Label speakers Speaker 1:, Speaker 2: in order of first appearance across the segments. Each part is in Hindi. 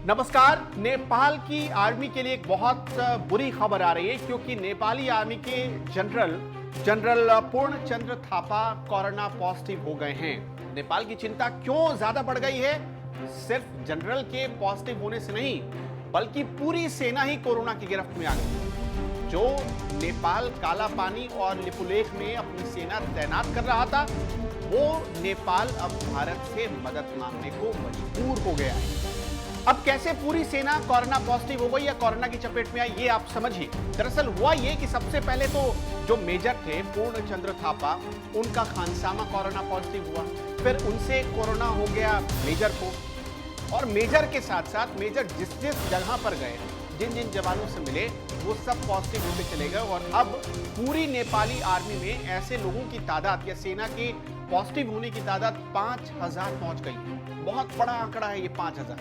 Speaker 1: नमस्कार। नेपाल की आर्मी के लिए एक बहुत बुरी खबर आ रही है क्योंकि नेपाली आर्मी के जनरल पूर्णचंद्र थापा कोरोना पॉजिटिव हो गए हैं। नेपाल की चिंता क्यों ज्यादा बढ़ गई है? सिर्फ जनरल के पॉजिटिव होने से नहीं, बल्कि पूरी सेना ही कोरोना की गिरफ्त में आ गई। जो नेपाल काला पानी और लिपुलेख में अपनी सेना तैनात कर रहा था, वो नेपाल अब भारत से मदद मांगने को मजबूर हो गया है। अब कैसे पूरी सेना कोरोना पॉजिटिव हो गई या कोरोना की चपेट में आई, ये आप समझिए। दरअसल हुआ ये कि सबसे पहले तो जो मेजर थे पूर्णचंद्र थापा, उनका खानसामा कोरोना पॉजिटिव हुआ। फिर उनसे कोरोना हो गया मेजर को, और मेजर के साथ साथ मेजर जिस जिस जगह पर गए, जिन जिन जवानों से मिले, वो सब पॉजिटिव होते चले गए। और अब पूरी नेपाली आर्मी में ऐसे लोगों की तादाद या सेना के पॉजिटिव होने की तादाद 5000 पहुंच गई। बहुत बड़ा आंकड़ा है ये 5000।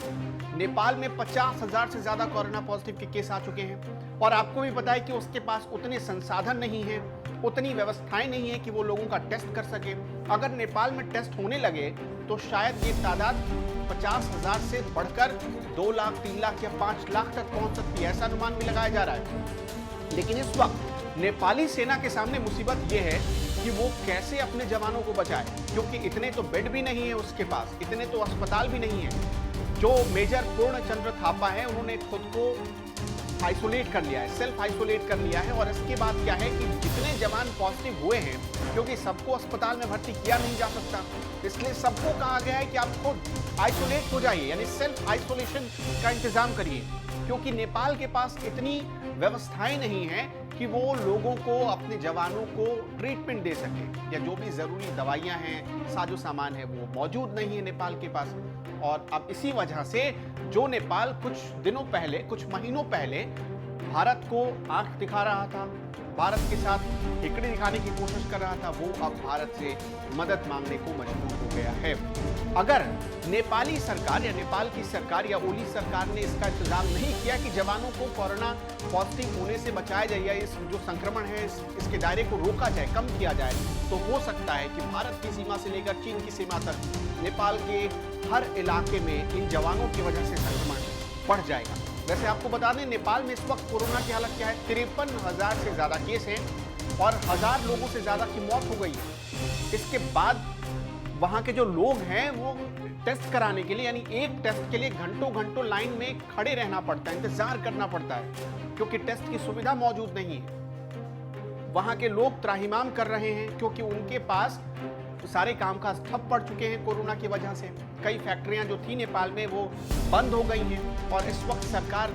Speaker 1: नेपाल में 50,000 से ज्यादा कोरोना पॉजिटिव के केस आ चुके हैं, और आपको भी पता है कि उसके पास उतने संसाधन नहीं है, उतनी व्यवस्थाएं नहीं है कि वो लोगों का टेस्ट कर सके। अगर नेपाल में टेस्ट होने लगे तो शायद ये तादाद 50,000 से बढ़कर 2 लाख, 3 लाख या 5 लाख तक पहुंच सकती है, ऐसा अनुमान भी लगाया जा रहा है। लेकिन इस वक्त नेपाली सेना के सामने मुसीबत ये है कि वो कैसे अपने जवानों को बचाए, क्योंकि इतने तो बेड भी नहीं है उसके पास, इतने तो अस्पताल भी नहीं है। जो मेजर पूर्णचंद्र थापा है, उन्होंने खुद को आइसोलेट कर लिया है, सेल्फ आइसोलेट कर लिया है। और इसके बाद क्या है कि जितने जवान पॉजिटिव हुए हैं, क्योंकि सबको अस्पताल में भर्ती किया नहीं जा सकता, इसलिए सबको कहा गया है कि आप खुद आइसोलेट हो जाइए, यानी सेल्फ आइसोलेशन का इंतजाम करिए। क्योंकि नेपाल के पास इतनी व्यवस्थाएं नहीं है कि वो लोगों को, अपने जवानों को ट्रीटमेंट दे सके, या जो भी जरूरी दवाइयां हैं, साजो सामान है, वो मौजूद नहीं है नेपाल के पास। और अब इसी वजह से जो नेपाल कुछ दिनों पहले, कुछ महीनों पहले भारत को आंख दिखा रहा था, भारत के साथ हिकड़ी दिखाने की कोशिश कर रहा था, वो अब भारत से मदद मांगने को मजबूर हो गया है। अगर नेपाली सरकार या नेपाल की सरकार या ओली सरकार ने इसका इंतजाम नहीं किया कि जवानों को कोरोना पॉजिटिव होने से बचाया जाए, या इस जो संक्रमण है इसके दायरे को रोका जाए, कम किया जाए, तो हो सकता है कि भारत की सीमा से लेकर चीन की सीमा तक नेपाल के हर इलाके में इन जवानों की वजह से संक्रमण बढ़ जाएगा। वैसे आपको बता दें, नेपाल में इस वक्त कोरोना की हालत क्या है। 53,000 से ज्यादा केस हैं और 1000 लोगों से ज्यादा की मौत हो गई है। इसके बाद वहां के जो लोग हैं, वो टेस्ट कराने के लिए, यानी एक टेस्ट के लिए घंटों घंटों लाइन में खड़े रहना पड़ता है, इंतजार करना पड़ता है, क्योंकि टेस्ट की सुविधा मौजूद नहीं है। वहां के लोग त्राहिमाम कर रहे हैं क्योंकि उनके पास सारे कामकाज ठप पड़ चुके हैं कोरोना की वजह से। कई फैक्ट्रियां जो थी नेपाल में, वो बंद हो गई हैं, और इस वक्त सरकार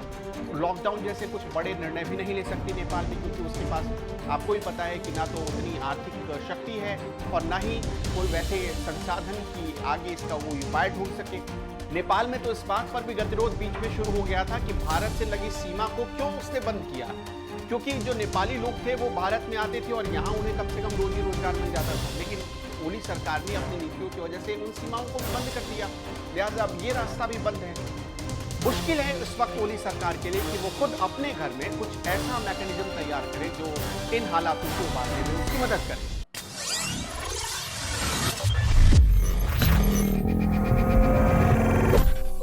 Speaker 1: लॉकडाउन जैसे कुछ बड़े निर्णय भी नहीं ले सकती नेपाल में, क्योंकि उसके पास, आपको भी पता है कि ना तो उतनी आर्थिक शक्ति है और ना ही कोई वैसे संसाधन की आगे इसका वो उपाय ढूंढ सके। नेपाल में तो इस बात पर भी गतिरोध बीच में शुरू हो गया था कि भारत से लगी सीमा को क्यों उसने बंद किया, क्योंकि जो नेपाली लोग थे वो भारत में आते थे और यहाँ उन्हें कम से कम रोजी रोजगार मिल जाता था। लेकिन ओली सरकार ने अपनी नीतियों की वजह से उन सीमाओं को बंद कर दिया, लिहाजा अब ये रास्ता भी बंद है। मुश्किल है इस वक्त ओली सरकार के लिए कि वो खुद अपने घर में कुछ ऐसा मैकेनिज्म तैयार करे जो इन हालातों को उबारने में उसकी मदद करे।